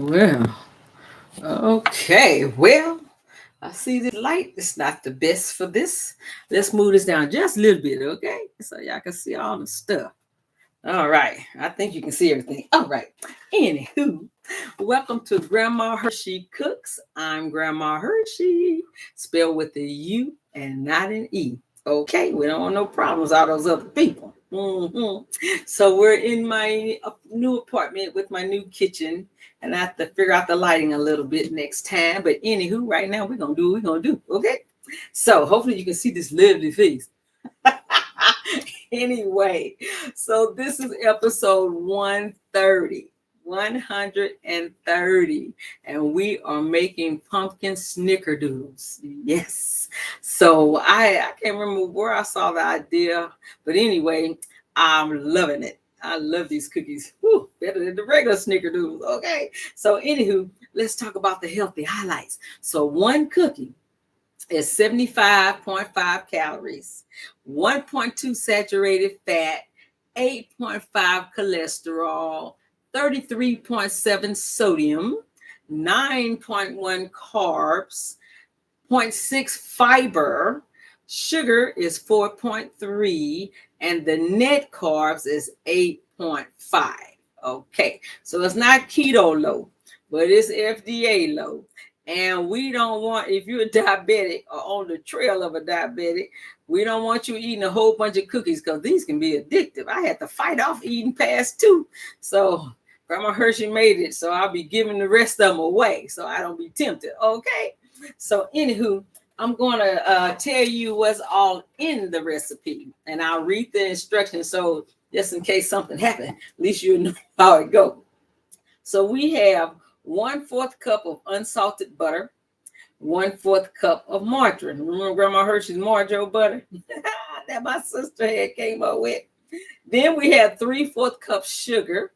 Well, okay. Well, I see this light. It's not the best for this. Let's move this down just a little bit, okay? So y'all can see all the stuff. All right. I think you can see everything. All right. Anywho, welcome to Grandma Hershey Cooks. I'm Grandma Hershey, spelled with a U and not an E. Okay, we don't want no problems with all those other people. So we're in my new apartment with my new kitchen, and I have to figure out the lighting a little bit next time. But anywho, right now we're gonna do what we're gonna do. Okay. So hopefully you can see this lovely face. Anyway, so this is episode 130. 130, and we are making pumpkin snickerdoodles. Yes. So I can't remember where I saw the idea, but anyway, I'm loving it. I love these cookies. Whew, better than the regular snickerdoodles. Okay. So anywho, let's talk about the healthy highlights. So one cookie is 75.5 calories, 1.2 saturated fat, 8.5 cholesterol, 33.7 sodium, 9.1 carbs, zero point 0.6 fiber, sugar is 4.3, and the net carbs is 8.5. Okay, so it's not keto low, but it's FDA low. And we don't want, if you're a diabetic or on the trail of a diabetic, we don't want you eating a whole bunch of cookies because these can be addictive. I had to fight off eating past two. So Grandma Hershey made it. So I'll be giving the rest of them away so I don't be tempted. Okay. So anywho, I'm going to tell you what's all in the recipe. And I'll read the instructions. So just in case something happened, at least you know how it goes. So we have 1/4 cup of unsalted butter, 1/4 cup of margarine. Remember Grandma Hershey's margarine butter that my sister had came up with. Then we have 3/4 cup sugar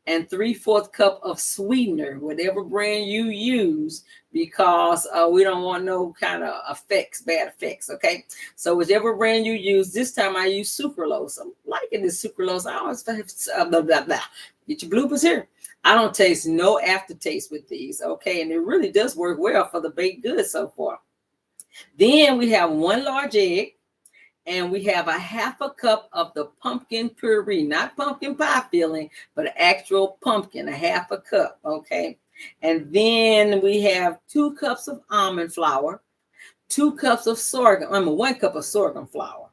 and 3/4 cup of sweetener, whatever brand you use, because we don't want no kind of effects, bad effects. Okay, so whichever brand you use. This time I use sucralose. I'm liking this sucralose. I always blah blah blah. Get your bloopers here. I don't taste no aftertaste with these. Okay, and it really does work well for the baked goods so far. Then we have 1 large egg. And we have 1/2 cup of the pumpkin puree, not pumpkin pie filling, but actual pumpkin, 1/2 cup, okay? And then we have 2 cups of almond flour, 2 cups of sorghum, 1 cup of sorghum flour.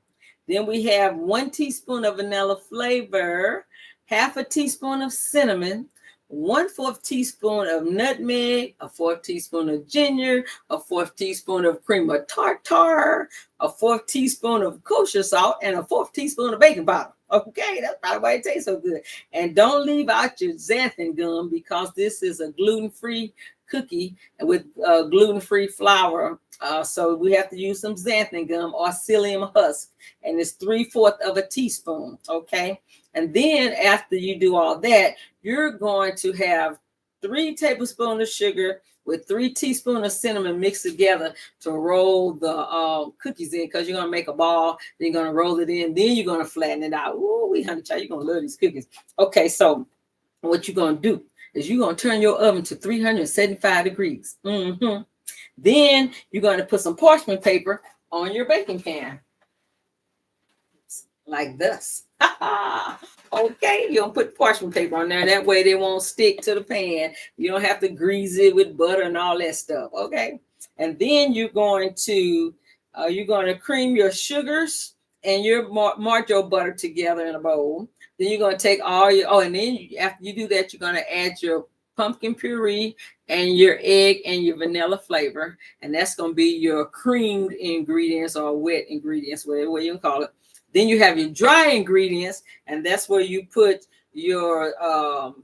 Then we have 1 teaspoon of vanilla flavor, 1/2 teaspoon of cinnamon, 1/4 teaspoon of nutmeg, 1/4 teaspoon of ginger, 1/4 teaspoon of cream of tartar, 1/4 teaspoon of kosher salt, and 1/4 teaspoon of baking powder. Okay, that's probably why it tastes so good. And don't leave out your xanthan gum because this is a gluten-free cookie with gluten-free flour. So we have to use some xanthan gum or psyllium husk, and it's 3/4 of a teaspoon. Okay, and then after you do all that, you're going to have 3 tablespoons of sugar with 3 teaspoons of cinnamon mixed together to roll the cookies in, because you're going to make a ball. Then you're going to roll it in. Then you're going to flatten it out. Ooh, honey child, you're going to love these cookies. Okay, so what you're going to do is you're going to turn your oven to 375 degrees. Then you're going to put some parchment paper on your baking pan. Like this. Okay, you're gonna put parchment paper on there. That way they won't stick to the pan. You don't have to grease it with butter and all that stuff. Okay, and then you're going to cream your sugars and your margarine butter together in a bowl. Then you're going to take all your and then after you do that, you're going to add your pumpkin puree and your egg and your vanilla flavor, and that's going to be your creamed ingredients or wet ingredients, whatever you can call it. Then you have your dry ingredients, and that's where you put your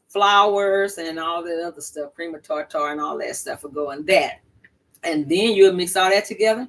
flours and all that other stuff, cream of tartar and all that stuff will go in that. And then you'll mix all that together.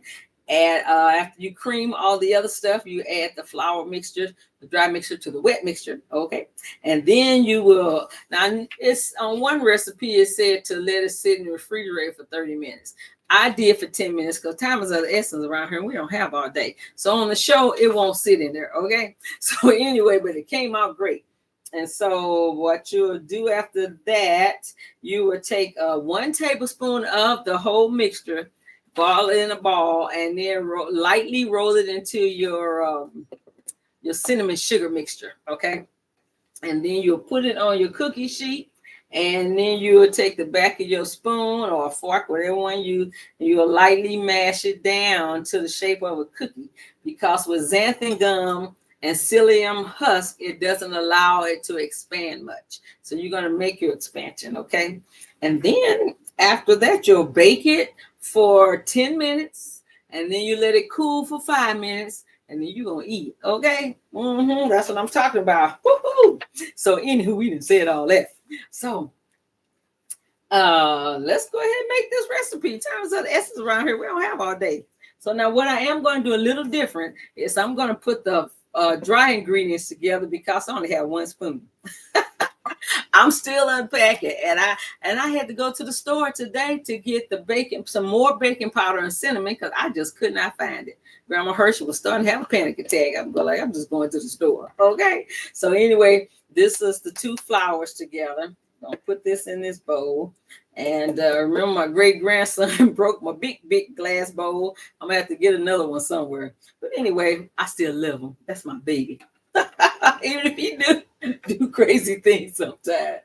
And after you cream all the other stuff, you add the flour mixture, the dry mixture to the wet mixture. Okay. And then you will, now it's on one recipe, it said to let it sit in the refrigerator for 30 minutes. I did for 10 minutes because time is of the essence around here and we don't have all day. So on the show, it won't sit in there. Okay. So anyway, but it came out great. And so what you'll do after that, you will take 1 tablespoon of the whole mixture, ball it in a ball, and then lightly roll it into your cinnamon sugar mixture. Okay. And then you'll put it on your cookie sheet, and then you'll take the back of your spoon or a fork, whatever one you'll lightly mash it down to the shape of a cookie, because with xanthan gum and psyllium husk, it doesn't allow it to expand much. So you're going to make your expansion, okay? And then after that, you'll bake it for 10 minutes, and then you let it cool for 5 minutes, and then you're going to eat, okay? That's what I'm talking about. Woo-hoo! So anywho, we didn't say all that. So let's go ahead and make this recipe. Time is of the essence around here. We don't have all day. So now what I am going to do a little different is I'm going to put the dry ingredients together, because I only have 1 spoon. I'm still unpacking, and I had to go to the store today to get the some more baking powder and cinnamon, because I just could not find it. Grandma Hershey was starting to have a panic attack. I'm just going to the store. Okay. So anyway, this is the 2 flours together. I'll put this in this bowl. And remember, my great grandson broke my big glass bowl. I'm gonna have to get another one somewhere. But anyway, I still love him. That's my baby. Even if he do crazy things sometimes.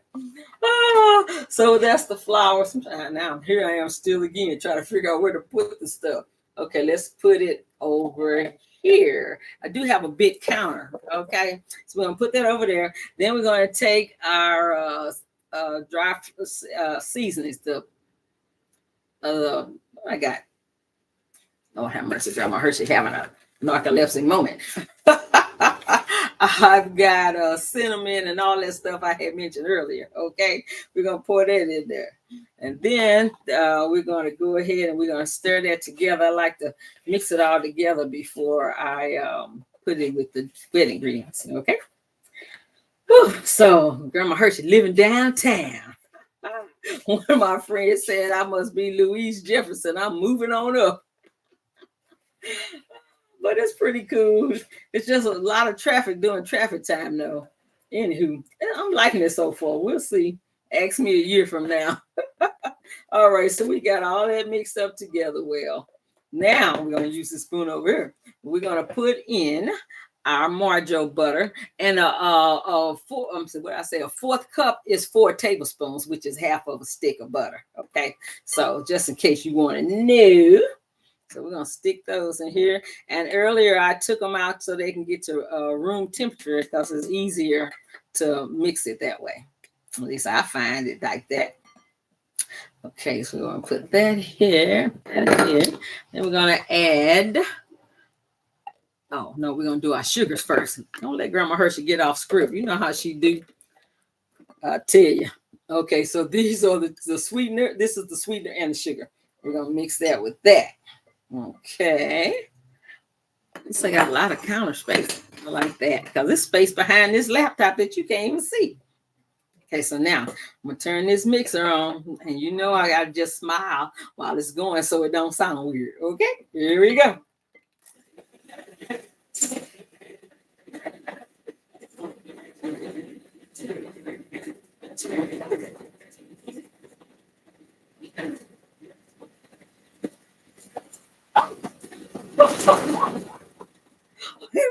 So that's the flour. Now here I am still again trying to figure out where to put the stuff. Okay, let's put it over here. I do have a big counter. Okay, so we're gonna put that over there. Then we're gonna take our dry seasonings. I got. Oh, have mercy, Grandma Hershey having a narcolepsy moment. I've got cinnamon and all that stuff I had mentioned earlier. Okay, we're gonna pour that in there, and then we're gonna go ahead and we're gonna stir that together. I like to mix it all together before I put it with the wet ingredients. Okay. Whew. So Grandma Hershey living downtown. One of my friends said I must be Louise Jefferson. I'm moving on up. But it's pretty cool. It's just a lot of traffic during traffic time, though. Anywho, I'm liking it so far. We'll see. Ask me a year from now. All right, so we got all that mixed up together well. Now we're going to use the spoon over here. We're going to put in our Marjo butter, and a 4th cup is 4 tablespoons, which is half of a stick of butter. Okay, so just in case you want to know. So we're going to stick those in here. And earlier I took them out so they can get to room temperature, because it's easier to mix it that way. At least I find it like that. Okay, so we're going to put that here. Then we're going to add. Oh, no, we're going to do our sugars first. Don't let Grandma Hershey get off script. You know how she do. I tell you. Okay, so these are the sweetener. This is the sweetener and the sugar. We're going to mix that with that. Okay. So I got a lot of counter space. I like that, because there's space behind this laptop that you can't even see. Okay, so now I'm gonna turn this mixer on, and you know I gotta just smile while it's going so it don't sound weird. Okay, here we go.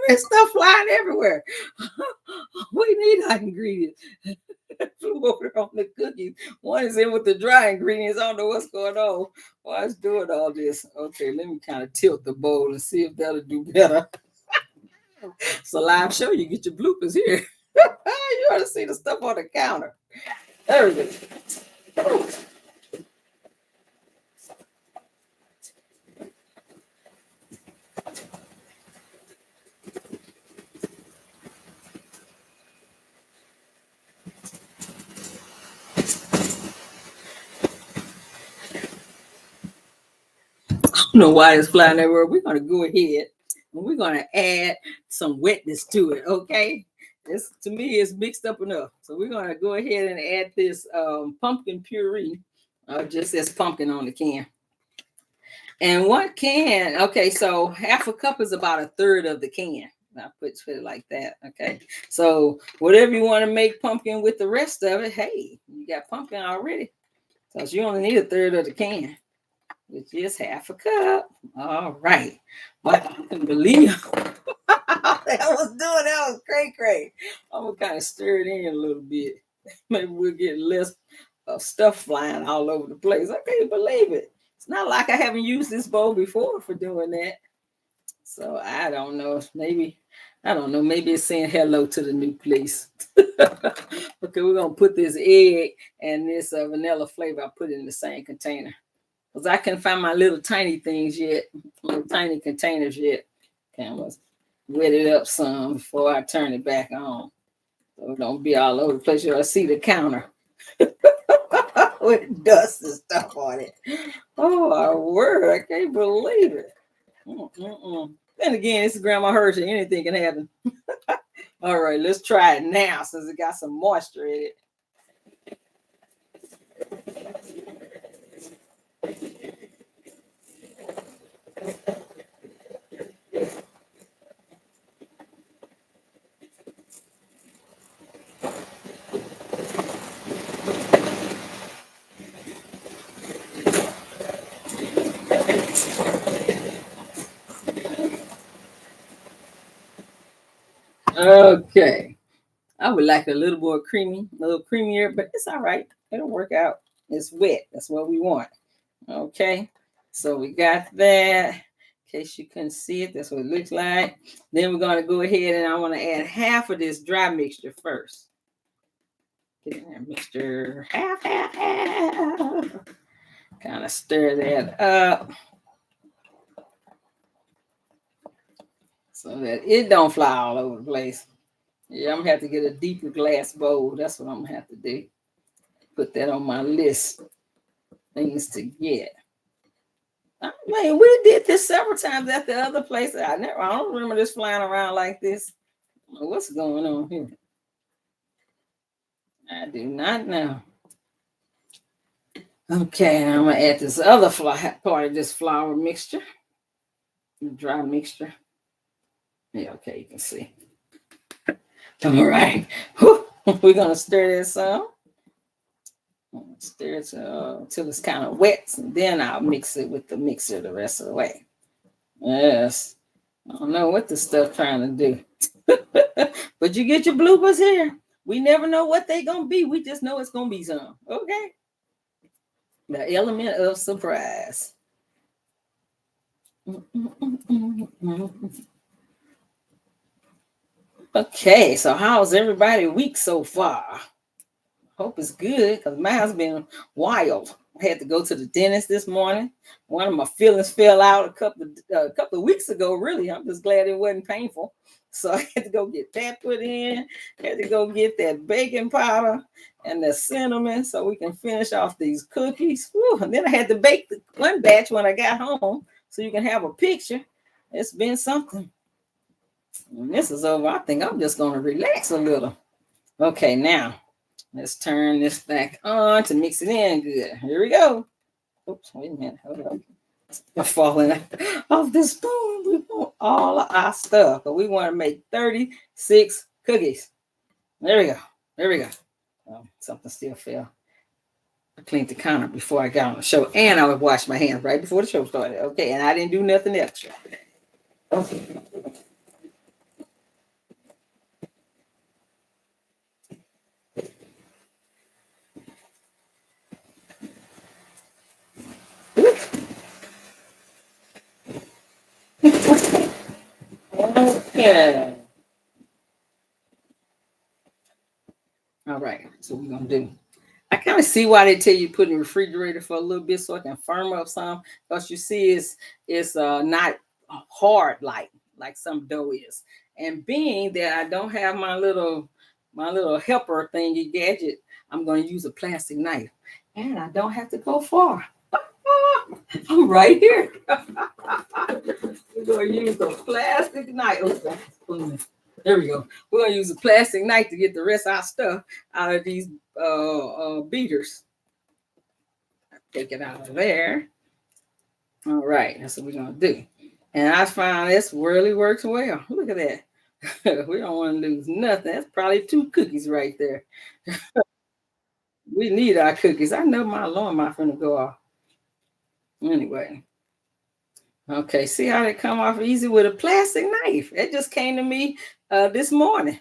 There's stuff flying everywhere. We need our ingredients. Flew over on the cookies. One is in with the dry ingredients. I don't know what's going on. Why it's doing all this. Okay, let me kind of tilt the bowl and see if that'll do better. It's a live show. You get your bloopers here. You ought to see the stuff on the counter. There we go. I don't know why it's flying everywhere. We're going to go ahead and we're going to add some wetness to it, okay? This, to me, is mixed up enough. So we're going to go ahead and add this pumpkin puree. Just says pumpkin on the can. And 1 can, okay, so half a cup is about 1/3 of the can, I put it like that. Okay. So whatever you want to make pumpkin with the rest of it, hey, you got pumpkin already. So you only need a third of the can, which is half a cup. All right. Well, I couldn't believe that was doing that was cray. I'm gonna kind of stir it in a little bit. Maybe we'll get less stuff flying all over the place. I can't believe it. It's not like I haven't used this bowl before for doing that. So I don't know. Maybe I don't know. Maybe it's saying hello to the new place. Okay, we're gonna put this egg and this vanilla flavor. I put it in the same container because I can't find my little tiny things yet, little tiny containers yet. Okay, I'm gonna wet it up some before I turn it back on, so it don't be all over the place. You'll see the counter with dust and stuff on it. Oh, our word! I can't believe it. Then again, it's Grandma Hershey. Anything can happen. All right, let's try it now since it got some moisture in it. Okay. I would like a little more creamy, a little creamier, but it's all right. It'll work out. It's wet. That's what we want. Okay. So we got that. In case you couldn't see it, that's what it looks like. Then we're going to go ahead and I want to add half of this dry mixture first. Get that mixture half. Kind of stir that up so that it don't fly all over the place. Yeah, I'm gonna have to get a deeper glass bowl. That's what I'm gonna have to do. Put that on my list. Things to get. I mean, we did this several times at the other place. I don't remember this flying around like this. What's going on here? I do not know. Okay, I'm gonna add this other part of this flour mixture, dry mixture. Yeah, okay, you can see. All right, we're gonna stir this up. Stir it till it's kind of wet, and then I'll mix it with the mixer the rest of the way. Yes, I don't know what this stuff trying to do, but you get your bloopers here. We never know what they gonna be. We just know it's gonna be some. Okay, the element of surprise. Okay, so how's everybody week so far? Hope it's good because mine's been wild. I had to go to the dentist this morning. One of my fillings fell out a couple of weeks ago. Really, I'm just glad it wasn't painful. So I had to go get that put in. Had to go get that baking powder and the cinnamon so we can finish off these cookies. Whew. And then I had to bake one batch when I got home so you can have a picture. It's been something. When this is over, I think I'm just going to relax a little. Okay, now. Let's turn this back on to mix it in good. Here we go. Oops, wait a minute. Hold on. I'm falling off this spoon. We want all of our stuff, but we want to make 36 cookies. There we go. There we go. Oh, something still fell. I cleaned the counter before I got on the show, and I would wash my hands right before the show started. Okay, and I didn't do nothing extra. Okay. Okay. All right. So we're gonna do. I kind of see why they tell you put in the refrigerator for a little bit so it can firm up some. Because you see, it's not hard like some dough is. And being that I don't have my little helper thingy gadget, I'm gonna use a plastic knife, and I don't have to go far. I'm right here. We're gonna use a plastic knife. Oh, there we go. We're gonna use a plastic knife to get the rest of our stuff out of these beaters. Take it out of there. All right, that's what we're gonna do. And I find this really works well. Look at that. We don't want to lose nothing. That's probably 2 cookies right there. We need our cookies. I know my alarm might finna go off. Anyway. Okay, see how they come off easy with a plastic knife. It just came to me this morning.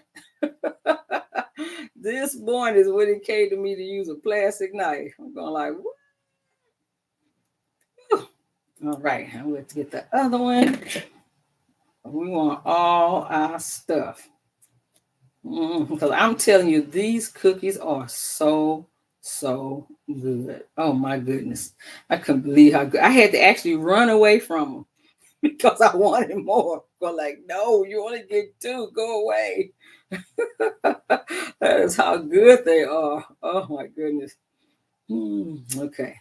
This morning is when it came to me to use a plastic knife. I'm going like, woo. All right, I'm going to get the other one. We want all our stuff. Because I'm telling you, these cookies are so good. Oh my goodness. I couldn't believe how good. I had to actually run away from them because I wanted more. But like, no, you only get 2. Go away. That is how good they are. Oh my goodness. Okay.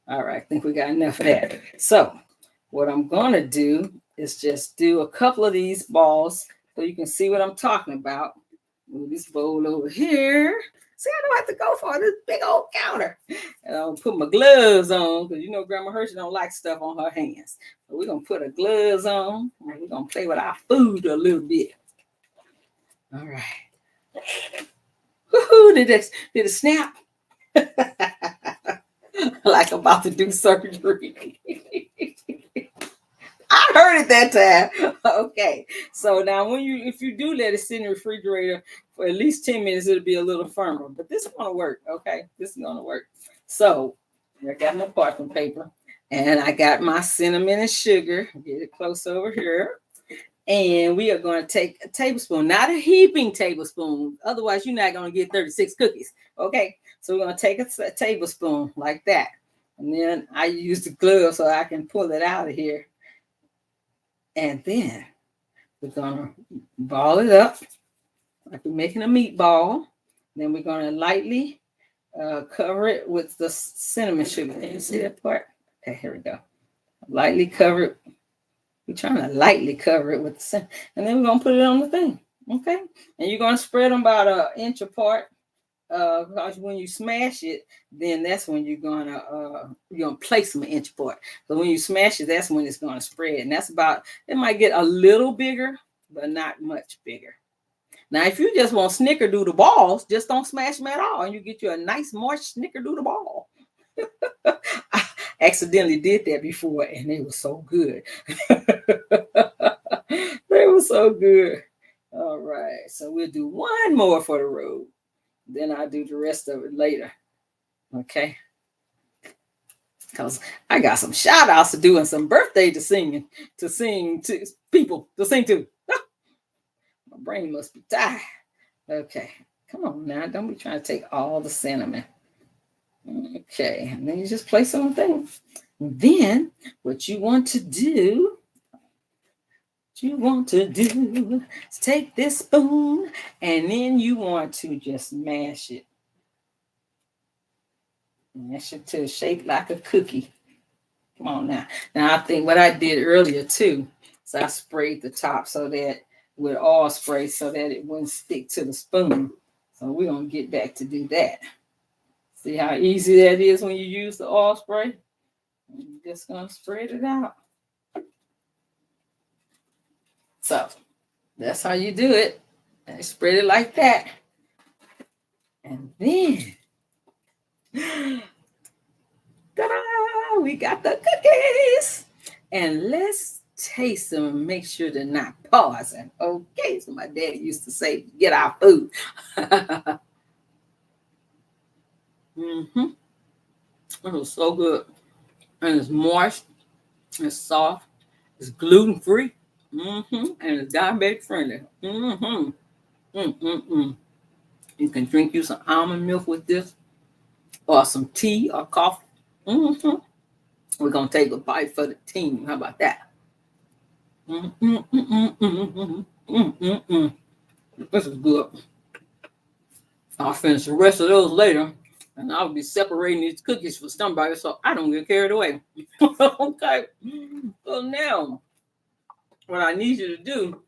All right. I think we got enough of that. So what I'm going to do is just do a couple of these balls so you can see what I'm talking about. Move this bowl over here. See, I don't have to go for this big old counter. And I'll put my gloves on because you know Grandma Hershey don't like stuff on her hands. So we're going to put our gloves on and we're going to play with our food a little bit. All right. Woohoo! Did it snap? Like I'm about to do surgery. I heard it that time. Okay. So now if you do let it sit in the refrigerator for at least 10 minutes, it'll be a little firmer. But this is gonna work. Okay. This is gonna work. So I got my parchment paper and I got my cinnamon and sugar. Get it close over here. And we are going to take a tablespoon, not a heaping tablespoon. Otherwise, you're not going to get 36 cookies. Okay. So we're going to take a tablespoon like that. And then I use the glove so I can pull it out of here. And then we're going to ball it up like we're making a meatball. Then we're going to lightly cover it with the cinnamon sugar. Can you see that part? Okay, here we go. Lightly cover it. We're trying to lightly cover it with the cinnamon. And then we're going to put it on the thing. Okay? And you're going to spread them about an inch apart. Because when you smash it, then that's when you're gonna place them an inch apart. So when you smash it, that's when it's gonna spread, and that's about. It might get a little bigger, but not much bigger. Now, if you just want snickerdoodle balls, just don't smash them at all, and you get you a nice moist snickerdoodle ball. I accidentally did that before, and they were so good. They were so good. All right, so we'll do one more for the road. Then I'll do the rest of it later. Okay. Because I got some shout outs to do and some birthday to sing to people to sing to. My brain must be tired. Okay. Come on now. Don't be trying to take all the cinnamon. Okay. And then you just place on the thing. Then what you want to do is take this spoon and then you want to just mash it. Mash it to shape like a cookie. Come on now. Now I think what I did earlier too, so I sprayed the top so that with all spray so that it wouldn't stick to the spoon. So we're gonna get back to do that. See how easy that is when you use the oil spray? You're just gonna spread it out. So that's how you do it. And spread it like that. And then, ta-da! We got the cookies. And let's taste them and make sure they're not pausing. Okay, so my daddy used to say, get our food. It was so good. And it's moist, it's soft, it's gluten-free, and it's diabetic friendly. You can drink you some almond milk with this, or some tea or coffee. We're gonna take a bite for the team. How about that? This is good. I'll finish the rest of those later, and I'll be separating these cookies for somebody so I don't get carried away. Okay. So now, what I need you to do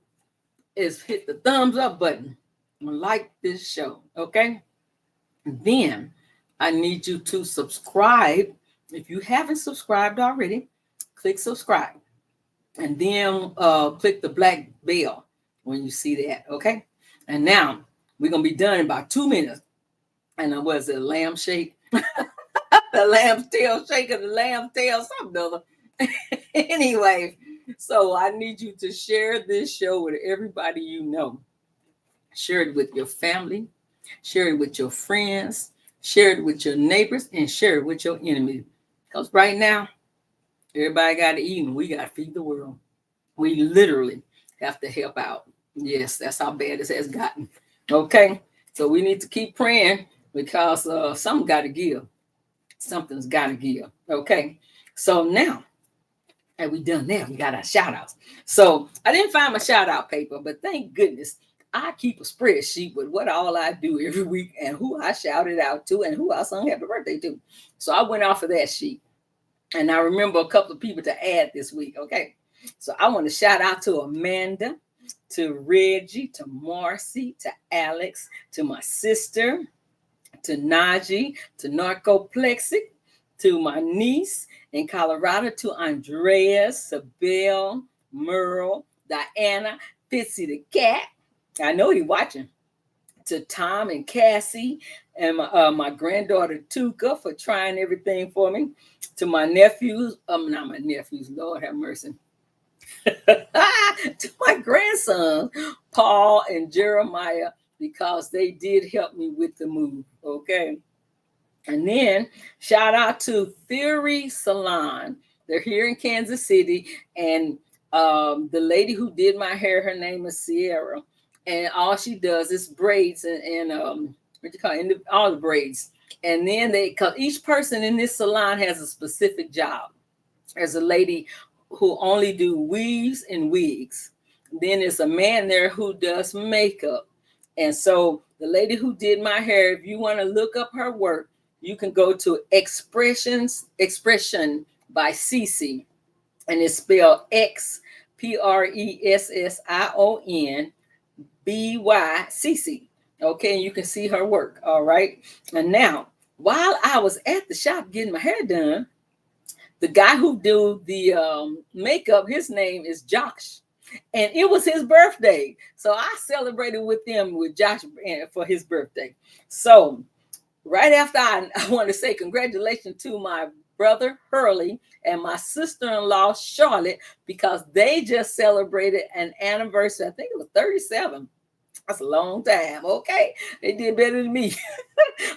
is hit the thumbs up button and like this show. Okay. Then I need you to subscribe. If you haven't subscribed already, click subscribe. And then click the black bell. when you see that. Okay. And now we're going to be done in about 2 minutes. And it was a lamb shake, the lamb's tail shake of the lamb's tail, something other. Anyway, so I need you to share this show with everybody you know. Share it with your family, share it with your friends, share it with your neighbors, and share it with your enemies. Because right now, everybody got to eat and we got to feed the world. We literally have to help out. Yes, that's how bad this has gotten. Okay, so we need to keep praying because something got to give. Something's got to give. Okay, so now that we done that, we got our shout outs. So I didn't find my shout out paper, but thank goodness I keep a spreadsheet with what all I do every week and who I shouted out to and who I sung happy birthday to. So I went off of that sheet. And I remember a couple of people to add this week. Okay. So I want to shout out to Amanda, to Reggie, to Marcy, to Alex, to my sister, to Najee, to Narcoplexic, to my niece in Colorado, to Andreas, Sabelle, Merle, Diana, Fitzy the cat. I know he's watching. To Tom and Cassie and my granddaughter Tuka for trying everything for me. To my nephews, not my nephews, Lord have mercy. To my grandsons, Paul and Jeremiah, because they did help me with the move. Okay. And then shout out to Theory Salon. They're here in Kansas City. And the lady who did my hair, her name is Sierra. And all she does is braids and what you call it, all the braids. And then because each person in this salon has a specific job. There's a lady who only do weaves and wigs. Then there's a man there who does makeup. And so the lady who did my hair, if you want to look up her work, you can go to Expression by Cece. And it's spelled XPRESSION BYCC. Okay, and you can see her work. All right. And now, while I was at the shop getting my hair done, the guy who do the makeup, his name is Josh. And it was his birthday. So I celebrated with him with Josh for his birthday. So right after I want to say congratulations to my brother Hurley and my sister-in-law Charlotte, because they just celebrated an anniversary. I think it was 37. That's a long time. Okay. They did better than me.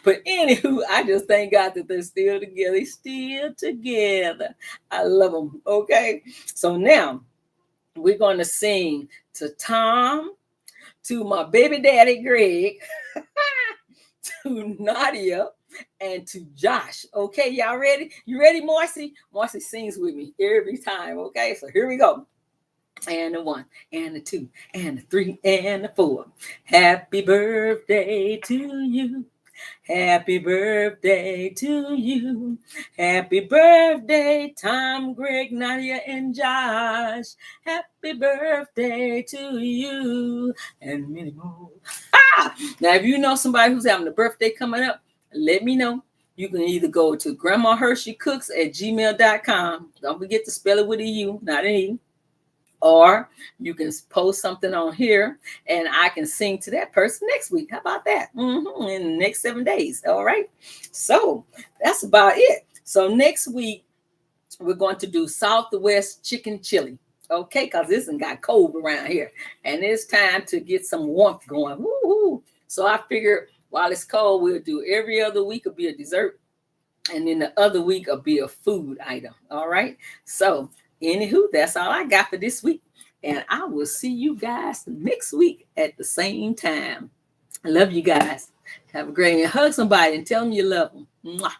But anywho, I just thank God that they're still together. They're still together. I love them. Okay. So now we're going to sing to Tom, to my baby daddy Greg, to Nadia, and to Josh. Okay, y'all ready? You ready, Marcy? Marcy sings with me every time. Okay, so here we go. And the 1, and the 2, and the 3, and the 4. Happy birthday to you. Happy birthday to you. Happy birthday, Tom, Greg, Nadia, and Josh. Happy birthday to you. And many more. Now, if you know somebody who's having a birthday coming up, let me know. You can either go to grandmahursheycooks@gmail.com. Don't forget to spell it with a U, not an E. Or you can post something on here and I can sing to that person next week. How about that? In the next 7 days. All right. So that's about it. So next week, we're going to do Southwest chicken chili. Okay. Because this one got cold around here and it's time to get some warmth going. Woo-hoo. So I figured while it's cold, we'll do every other week will be a dessert. And then the other week will be a food item. All right. So anywho, that's all I got for this week. And I will see you guys next week at the same time. I love you guys. Have a great day. Hug somebody and tell them you love them. Mwah.